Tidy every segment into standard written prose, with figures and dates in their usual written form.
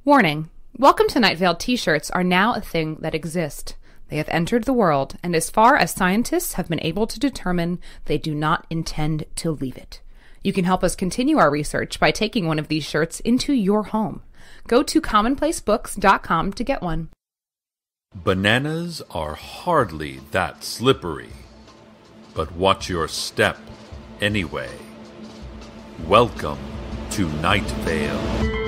Warning. Welcome to Night Vale t-shirts are now a thing that exist. They have entered the world, and as far as scientists have been able to determine, they do not intend to leave it. You can help us continue our research by taking one of these shirts into your home. Go to commonplacebooks.com to get one. Bananas are hardly that slippery, but watch your step anyway. Welcome to Night Vale.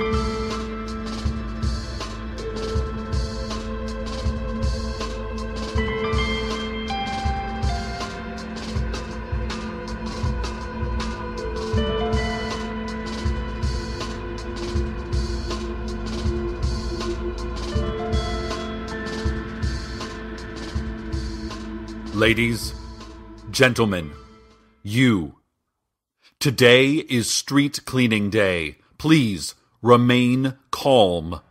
Ladies, gentlemen, you. Today is street cleaning day. Please remain calm.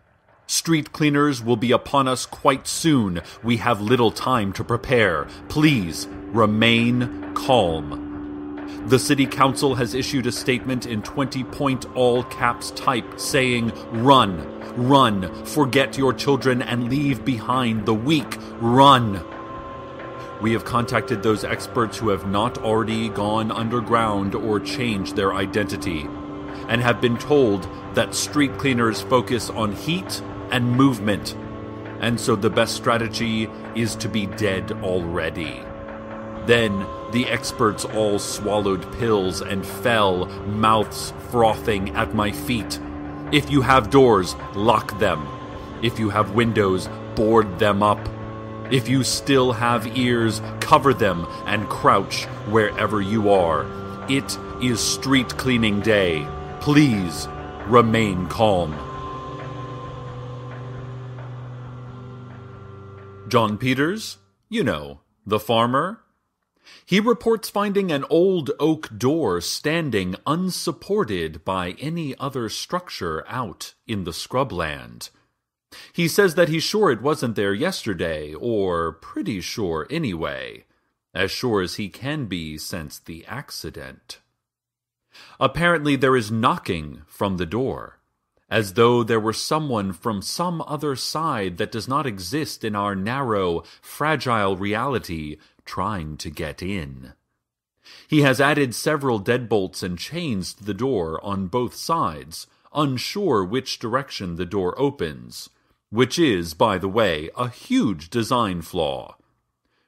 Street cleaners will be upon us quite soon. We have little time to prepare. Please remain calm. The City Council has issued a statement in 20-point all-caps type saying, "Run, run, forget your children and leave behind the weak. Run." We have contacted those experts who have not already gone underground or changed their identity, and have been told that street cleaners focus on heat and movement, and so the best strategy is to be dead already. Then the experts all swallowed pills and fell, mouths frothing at my feet. If you have doors, lock them. If you have windows, board them up. If you still have ears, cover them and crouch wherever you are. It is street cleaning day. Please remain calm. John Peters, you know, the farmer. He reports finding an old oak door standing unsupported by any other structure out in the scrubland. He says that he's sure it wasn't there yesterday, or pretty sure anyway, as sure as he can be since the accident. Apparently there is knocking from the door, as though there were someone from some other side that does not exist in our narrow, fragile reality trying to get in. He has added several deadbolts and chains to the door on both sides, unsure which direction the door opens, which is, by the way, a huge design flaw.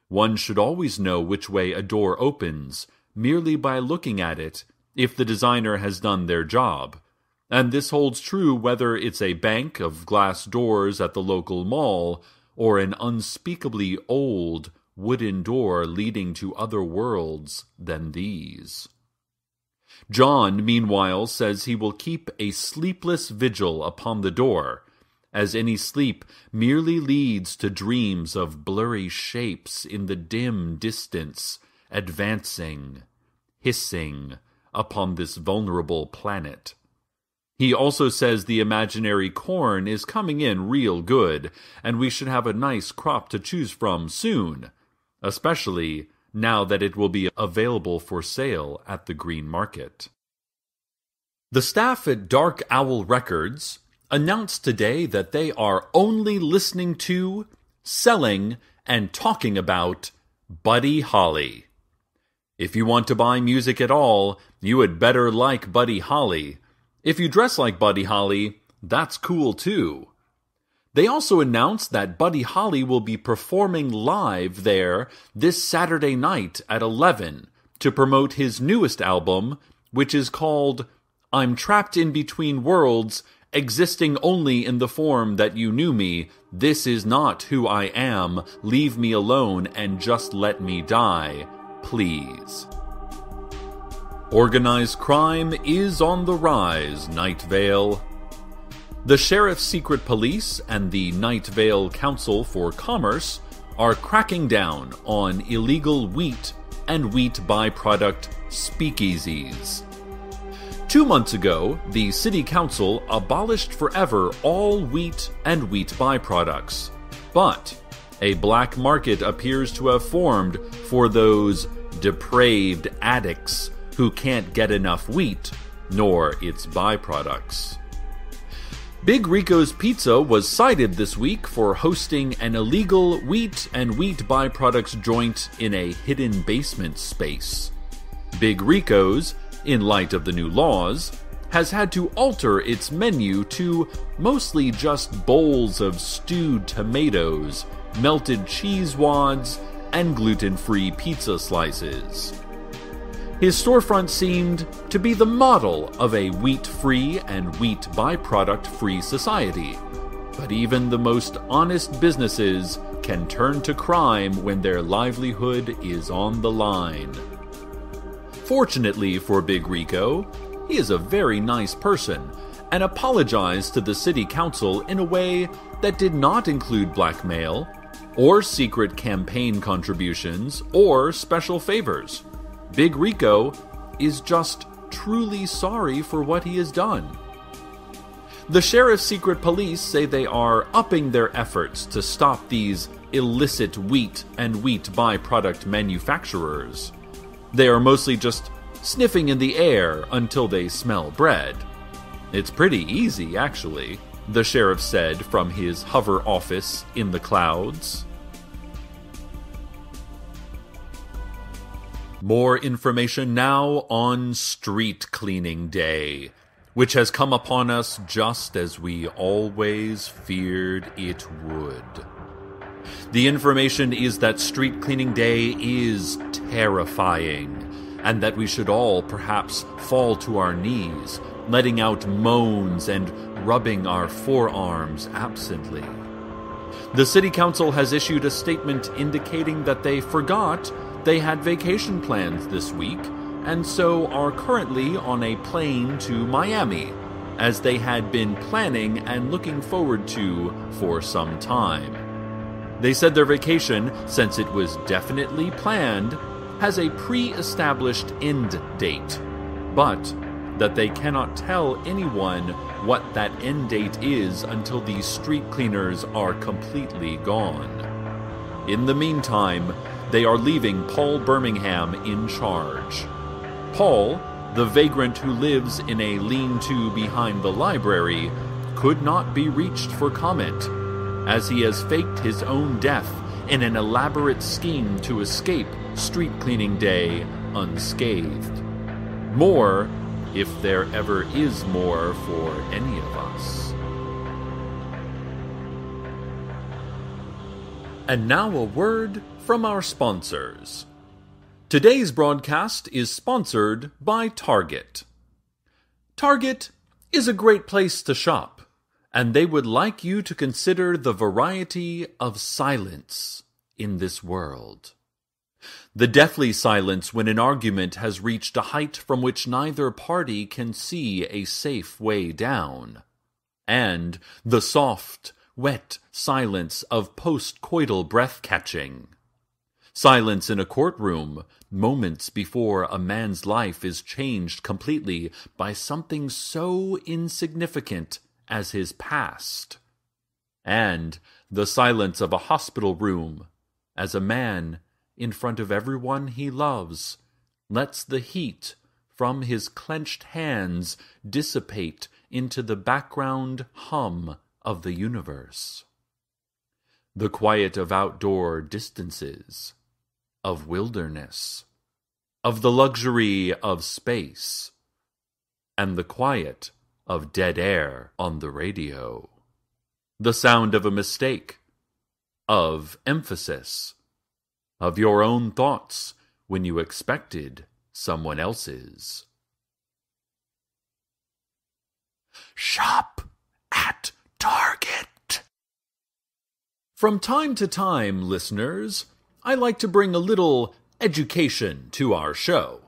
One should always know which way a door opens, merely by looking at it, if the designer has done their job. And this holds true whether it's a bank of glass doors at the local mall, or an unspeakably old wooden door leading to other worlds than these. John, meanwhile, says he will keep a sleepless vigil upon the door, as any sleep merely leads to dreams of blurry shapes in the dim distance, advancing, hissing, upon this vulnerable planet. He also says the imaginary corn is coming in real good, and we should have a nice crop to choose from soon, especially now that it will be available for sale at the green market. The staff at Dark Owl Records announced today that they are only listening to, selling, and talking about Buddy Holly. If you want to buy music at all, you had better like Buddy Holly. If you dress like Buddy Holly, that's cool too. They also announced that Buddy Holly will be performing live there this Saturday night at 11 to promote his newest album, which is called I'm Trapped in Between Worlds, Existing Only in the Form That You Knew Me. This is not who I am. Leave me alone and just let me die, please. Organized crime is on the rise, Night Vale. The Sheriff's Secret Police and the Night Vale Council for Commerce are cracking down on illegal wheat and wheat byproduct speakeasies. 2 months ago, the City Council abolished forever all wheat and wheat byproducts. But a black market appears to have formed for those depraved addicts who can't get enough wheat nor its byproducts. Big Rico's Pizza was cited this week for hosting an illegal wheat and wheat byproducts joint in a hidden basement space. Big Rico's, in light of the new laws, has had to alter its menu to mostly just bowls of stewed tomatoes, melted cheese wads, and gluten-free pizza slices. His storefront seemed to be the model of a wheat-free and wheat byproduct-free society. But even the most honest businesses can turn to crime when their livelihood is on the line. Fortunately for Big Rico, he is a very nice person and apologized to the city council in a way that did not include blackmail, or secret campaign contributions, or special favors. Big Rico is just truly sorry for what he has done. The sheriff's secret police say they are upping their efforts to stop these illicit wheat and wheat byproduct manufacturers. They are mostly just sniffing in the air until they smell bread. It's pretty easy, actually, the sheriff said from his hover office in the clouds. More information now on Street Cleaning Day, which has come upon us just as we always feared it would. The information is that Street Cleaning Day is terrifying, and that we should all perhaps fall to our knees, letting out moans and rubbing our forearms absently. The City Council has issued a statement indicating that they forgot they had vacation plans this week, and so are currently on a plane to Miami, as they had been planning and looking forward to for some time. They said their vacation, since it was definitely planned, has a pre-established end date, but that they cannot tell anyone what that end date is until these street cleaners are completely gone. In the meantime, they are leaving Paul Birmingham in charge. Paul, the vagrant who lives in a lean-to behind the library, could not be reached for comment, as he has faked his own death in an elaborate scheme to escape Street Cleaning Day unscathed. More, if there ever is more for any of us. And now a word from our sponsors. Today's broadcast is sponsored by Target. Target is a great place to shop, and they would like you to consider the variety of silence in this world. The deathly silence when an argument has reached a height from which neither party can see a safe way down, and the soft, wet silence of post-coital breath-catching. Silence in a courtroom, moments before a man's life is changed completely by something so insignificant as his past. And the silence of a hospital room, as a man, in front of everyone he loves, lets the heat from his clenched hands dissipate into the background hum of the universe. The quiet of outdoor distances, of wilderness, of the luxury of space, and the quiet of dead air on the radio. The sound of a mistake, of emphasis, of your own thoughts when you expected someone else's. Shop at Target. From time to time, listeners, I like to bring a little education to our show.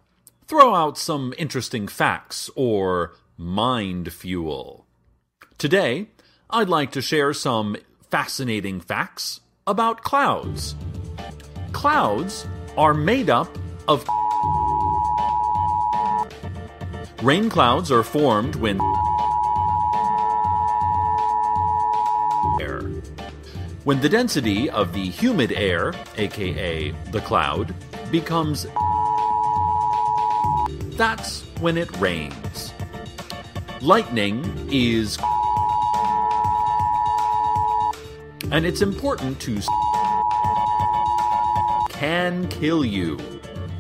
Throw out some interesting facts or mind fuel. Today, I'd like to share some fascinating facts about clouds. Clouds are made up of rain clouds are formed when air. When the density of the humid air, aka the cloud, becomes, that's when it rains. Lightning is and it's important to can kill you,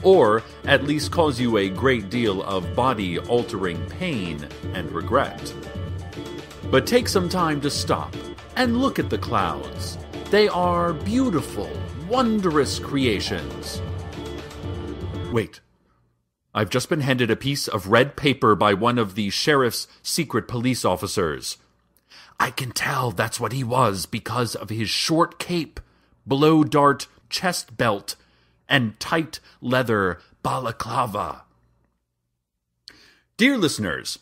or at least cause you a great deal of body-altering pain and regret. But take some time to stop and look at the clouds. They are beautiful, wondrous creations. Wait. I've just been handed a piece of red paper by one of the sheriff's secret police officers. I can tell that's what he was because of his short cape, blow-dart chest belt, and tight leather balaclava. Dear listeners,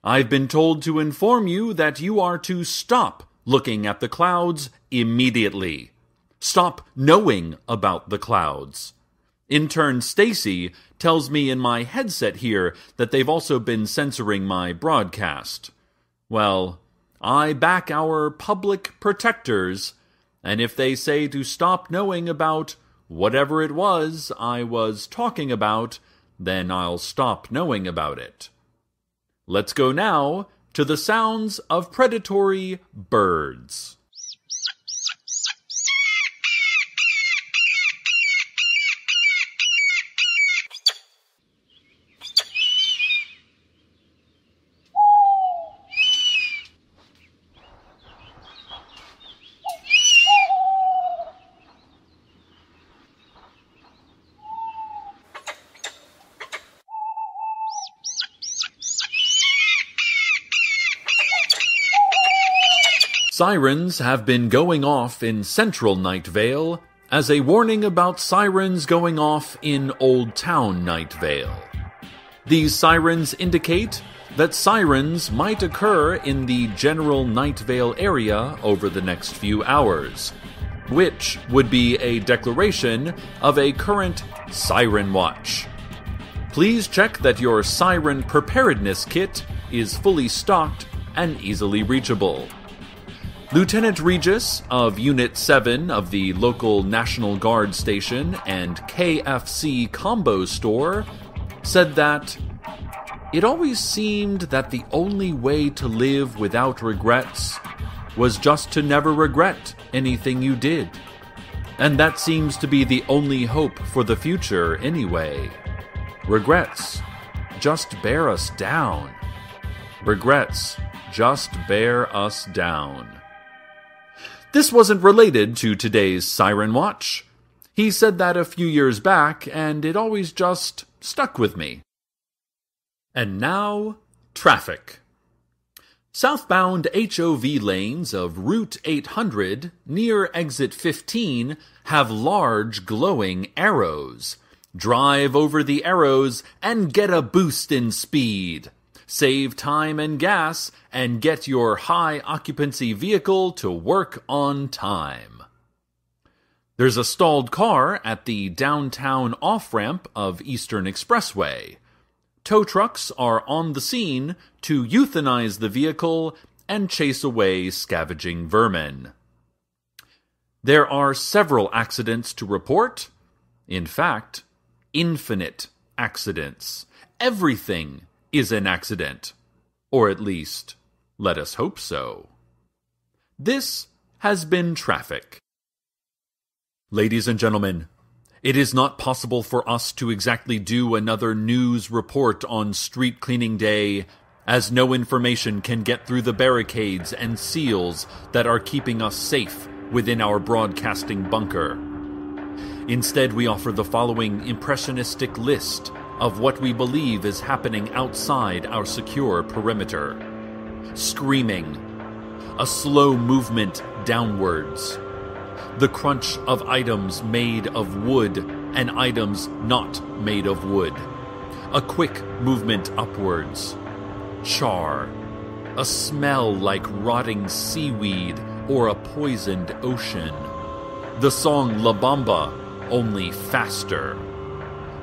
I've been told to inform you that you are to stop looking at the clouds immediately. Stop knowing about the clouds. Intern Stacy tells me in my headset here that they've also been censoring my broadcast. Well, I back our public protectors, and if they say to stop knowing about whatever it was I was talking about, then I'll stop knowing about it. Let's go now to the sounds of predatory birds. Sirens have been going off in central Night Vale as a warning about sirens going off in Old Town Night Vale. These sirens indicate that sirens might occur in the general Night Vale area over the next few hours, which would be a declaration of a current Siren Watch. Please check that your siren preparedness kit is fully stocked and easily reachable. Lieutenant Regis of Unit 7 of the local National Guard station and KFC combo store said that it always seemed that the only way to live without regrets was just to never regret anything you did. And that seems to be the only hope for the future anyway. Regrets just bear us down. Regrets just bear us down. This wasn't related to today's Siren Watch. He said that a few years back, and it always just stuck with me. And now, traffic. Southbound HOV lanes of Route 800 near Exit 15 have large glowing arrows. Drive over the arrows and get a boost in speed. Save time and gas, and get your high-occupancy vehicle to work on time. There's a stalled car at the downtown off-ramp of Eastern Expressway. Tow trucks are on the scene to euthanize the vehicle and chase away scavenging vermin. There are several accidents to report. In fact, infinite accidents. Everything is an accident. Or at least, let us hope so. This has been traffic. Ladies and gentlemen, it is not possible for us to exactly do another news report on Street Cleaning Day, as no information can get through the barricades and seals that are keeping us safe within our broadcasting bunker. Instead, we offer the following impressionistic list of what we believe is happening outside our secure perimeter. Screaming. A slow movement downwards. The crunch of items made of wood and items not made of wood. A quick movement upwards. Char. A smell like rotting seaweed or a poisoned ocean. The song La Bamba, only faster.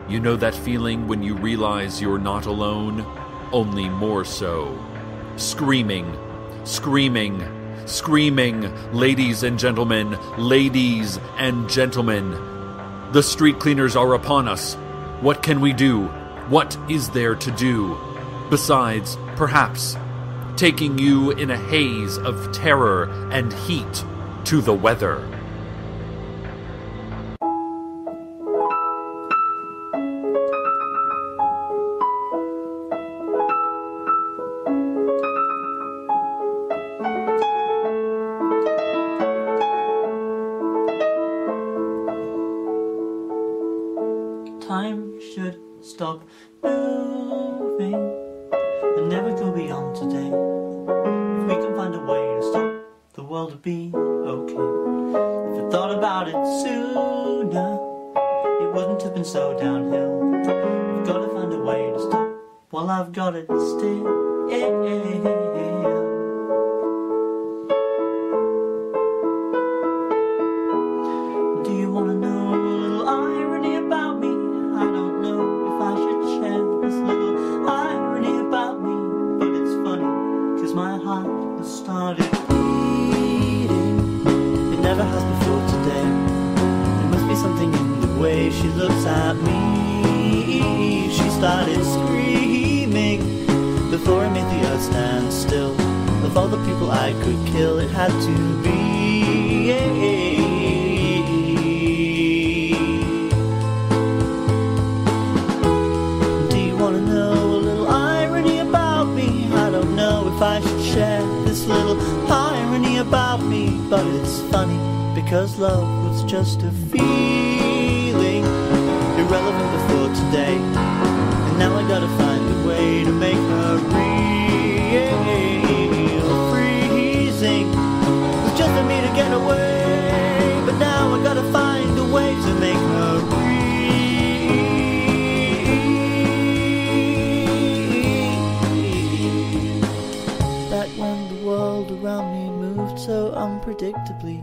You know that feeling when you realize you're not alone? Only more so. Screaming, screaming, screaming. Ladies and gentlemen, ladies and gentlemen. The street cleaners are upon us. What can we do? What is there to do? Besides, perhaps, taking you in a haze of terror and heat to the weather. Time should stop moving and never go beyond today. If we can find a way to stop, the world would be okay. If I thought about it sooner, it wouldn't have been so downhill. We've got to find a way to stop while I've got it still. Do you want to know a little irony about me? I don't know if I should share this little irony about me, but it's funny, 'cause my heart has started beating. It never has before today. There must be something in the way she looks at me. She started screaming before I made the earth stand still. Of all the people I could kill, it had to be. If I should share this little irony about me, but it's funny because love was just a feeling, irrelevant before today, and now I gotta find a way to make her real. Freezing was just for me to get away, but now I gotta find a way to make her real. When the world around me moved so unpredictably,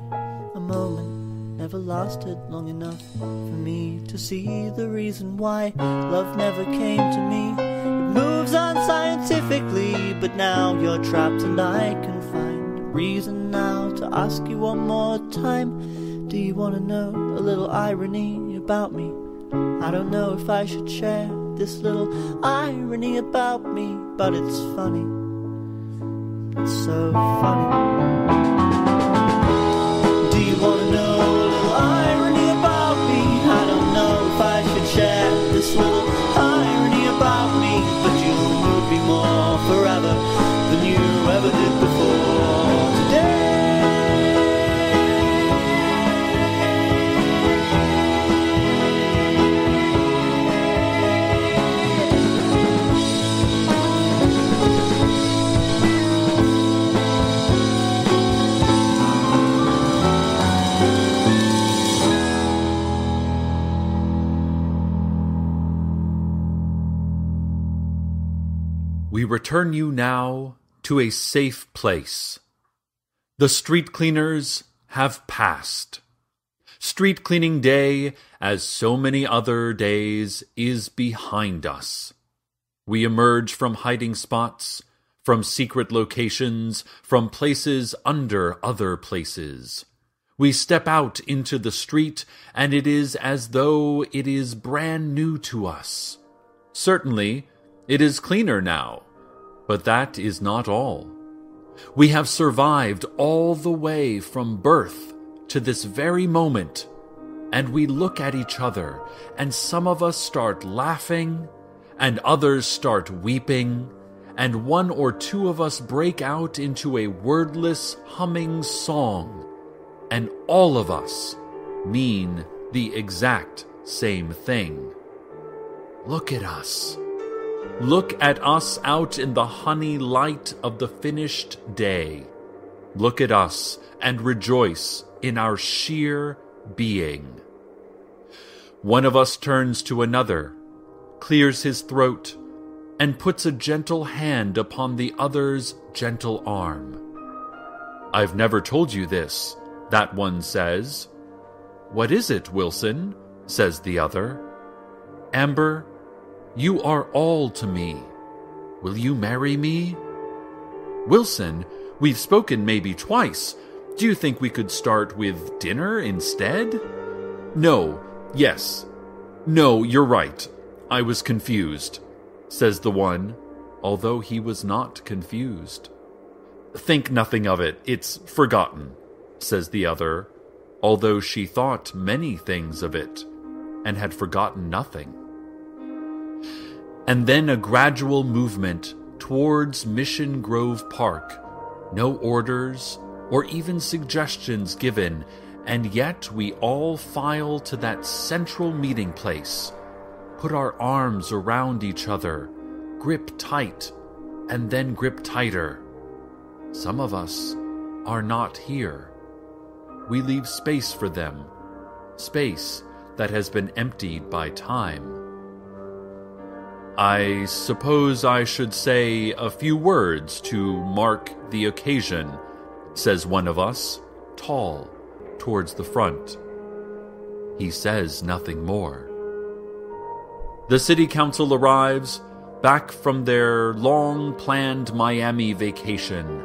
a moment never lasted long enough for me to see the reason why love never came to me. It moves unscientifically, but now you're trapped and I can find a reason now to ask you one more time. Do you want to know a little irony about me? I don't know if I should share this little irony about me, but it's funny. It's so funny. Do you want to know a little irony about me? I don't know if I should share this little irony about me, but you'll move me more forever than you ever did before today. We return you now to a safe place. The street cleaners have passed. Street cleaning day, as so many other days, is behind us. We emerge from hiding spots, from secret locations, from places under other places. We step out into the street, and it is as though it is brand new to us. Certainly, it is cleaner now, but that is not all. We have survived all the way from birth to this very moment, and we look at each other, and some of us start laughing, and others start weeping, and one or two of us break out into a wordless, humming song, and all of us mean the exact same thing. Look at us. Look at us out in the honey light of the finished day. Look at us and rejoice in our sheer being. One of us turns to another, clears his throat, and puts a gentle hand upon the other's gentle arm. "I've never told you this," that one says. "What is it, Wilson?" says the other. "Amber, you are all to me. Will you marry me?" "Wilson, we've spoken maybe twice. Do you think we could start with dinner instead?" "No, yes. No, you're right. I was confused," says the one, although he was not confused. "Think nothing of it. It's forgotten," says the other, although she thought many things of it, and had forgotten nothing. And then a gradual movement towards Mission Grove Park. No orders or even suggestions given, and yet we all file to that central meeting place, put our arms around each other, grip tight, and then grip tighter. Some of us are not here. We leave space for them, space that has been emptied by time. I suppose I should say a few words to mark the occasion, says one of us, tall, towards the front. He says nothing more. The city council arrives, back from their long-planned Miami vacation,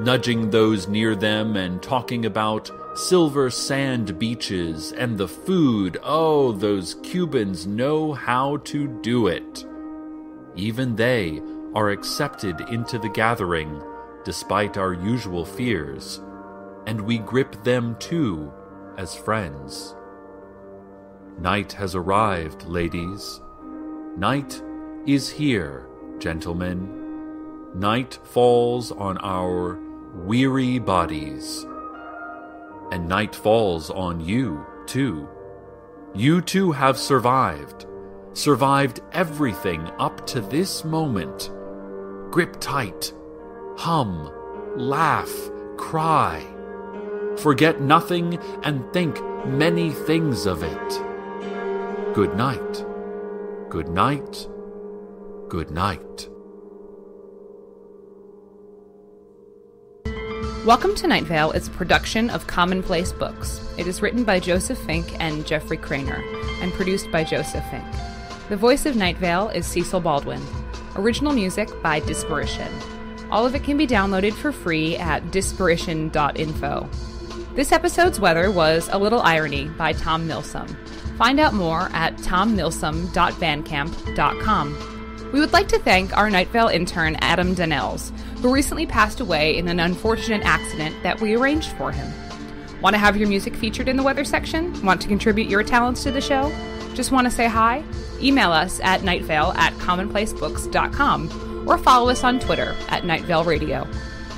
nudging those near them and talking about silver sand beaches and the food. Oh, those Cubans know how to do it. Even they are accepted into the gathering, despite our usual fears, and we grip them too as friends. Night has arrived, ladies. Night is here, gentlemen. Night falls on our weary bodies. And night falls on you, too. You too have survived everything up to this moment. Grip tight, hum, laugh, cry. Forget nothing and think many things of it. Good night, good night, good night. Welcome to Night Vale is a production of Commonplace Books. It is written by Joseph Fink and Jeffrey Craner, and produced by Joseph Fink. The voice of Night Vale is Cecil Baldwin. Original music by Disparition. All of it can be downloaded for free at disparition.info. This episode's weather was A Little Irony by Tom Milsom. Find out more at tommilsom.bandcamp.com. We would like to thank our Night Vale intern Adam Donnells, who recently passed away in an unfortunate accident that we arranged for him. Want to have your music featured in the weather section? Want to contribute your talents to the show? Just want to say hi? Email us at nightvale@commonplacebooks.com or follow us on Twitter at @NightValeRadio.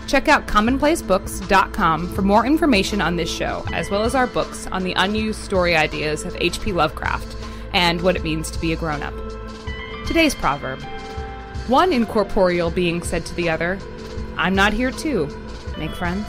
Check out commonplacebooks.com for more information on this show, as well as our books on the unused story ideas of H.P. Lovecraft and what it means to be a grown-up. Today's proverb. One incorporeal being said to the other, "I'm not here too." Make friends.